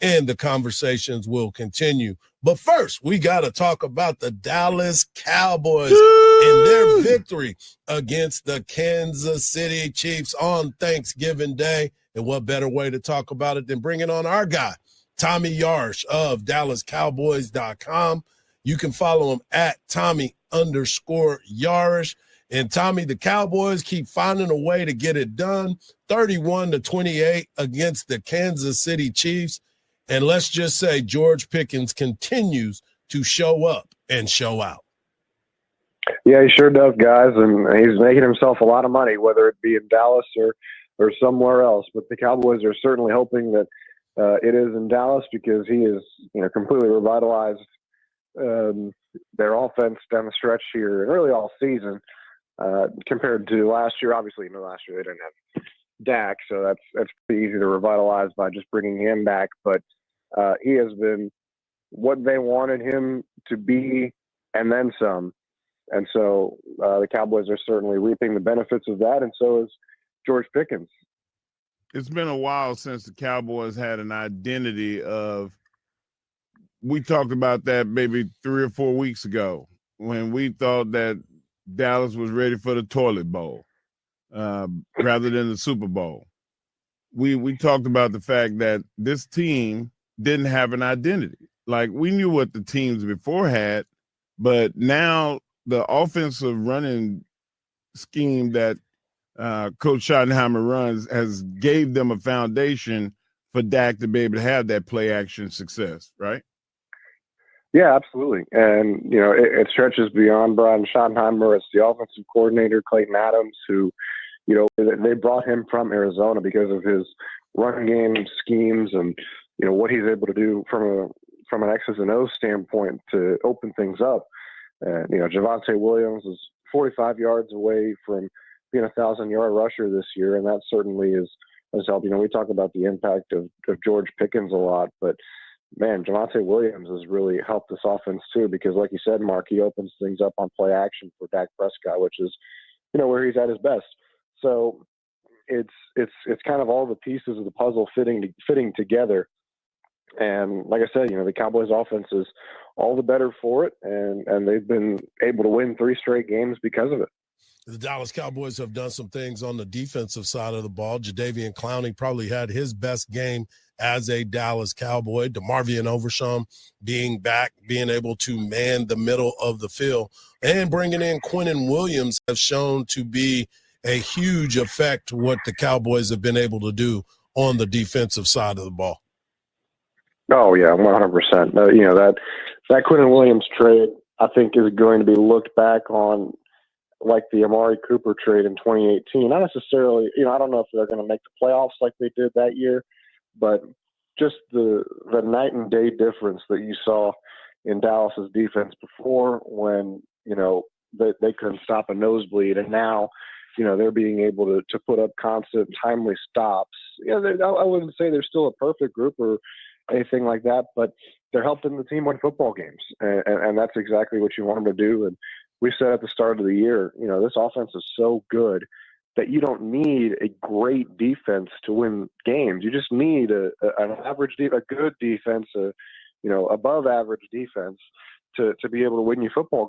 and the conversations will continue. But first, we got to talk about the Dallas Cowboys and their victory against the Kansas City Chiefs on Thanksgiving Day. And what better way to talk about it than bringing on our guy, Tommy Yarsh of DallasCowboys.com. You can follow him at Tommy_Yarsh. And Tommy, the Cowboys keep finding a way to get it done, 31-28 against the Kansas City Chiefs. And let's just say George Pickens continues to show up and show out. Yeah, he sure does, guys, and he's making himself a lot of money, whether it be in Dallas or somewhere else. But the Cowboys are certainly hoping that it is in Dallas because he is, completely revitalized their offense down the stretch here and really all season compared to last year. Obviously, last year they didn't have Dak, so that's pretty easy to revitalize by just bringing him back. But he has been what they wanted him to be and then some. And so the Cowboys are certainly reaping the benefits of that, and so is George Pickens. It's been a while since the Cowboys had an identity of – we talked about that maybe 3 or 4 weeks ago when we thought that Dallas was ready for the toilet bowl rather than the Super Bowl. We talked about the fact that this team didn't have an identity. Like, we knew what the teams before had, but now the offensive running scheme that Coach Schottenheimer runs has gave them a foundation for Dak to be able to have that play action success, right? Yeah, absolutely. And, it stretches beyond Brian Schottenheimer. It's the offensive coordinator, Clayton Adams, who, they brought him from Arizona because of his run game schemes and, what he's able to do from an X's and O's standpoint to open things up. And, Javonte Williams is 45 yards away from being a 1,000-yard rusher this year, and that certainly has helped. We talk about the impact of George Pickens a lot, but, man, Javonte Williams has really helped this offense too because, like you said, Mark, he opens things up on play action for Dak Prescott, which is, where he's at his best. So it's kind of all the pieces of the puzzle fitting together. And like I said, the Cowboys offense is all the better for it, and they've been able to win 3 straight games because of it. The Dallas Cowboys have done some things on the defensive side of the ball. Jadeveon Clowney probably had his best game as a Dallas Cowboy. DeMarvion Overshown being back, being able to man the middle of the field, and bringing in Quinnen Williams has shown to be a huge effect to what the Cowboys have been able to do on the defensive side of the ball. Oh, yeah, 100%. That Quinnen Williams trade, I think, is going to be looked back on like the Amari Cooper trade in 2018. Not necessarily, I don't know if they're going to make the playoffs like they did that year, but just the night and day difference that you saw in Dallas's defense before when, they couldn't stop a nosebleed, and now, they're being able to put up constant, timely stops. I wouldn't say they're still a perfect group or anything like that, but they're helping the team win football games, and that's exactly what you want them to do. And we said at the start of the year, this offense is so good that you don't need a great defense to win games. You just need an average, a good defense, above average defense to be able to win you football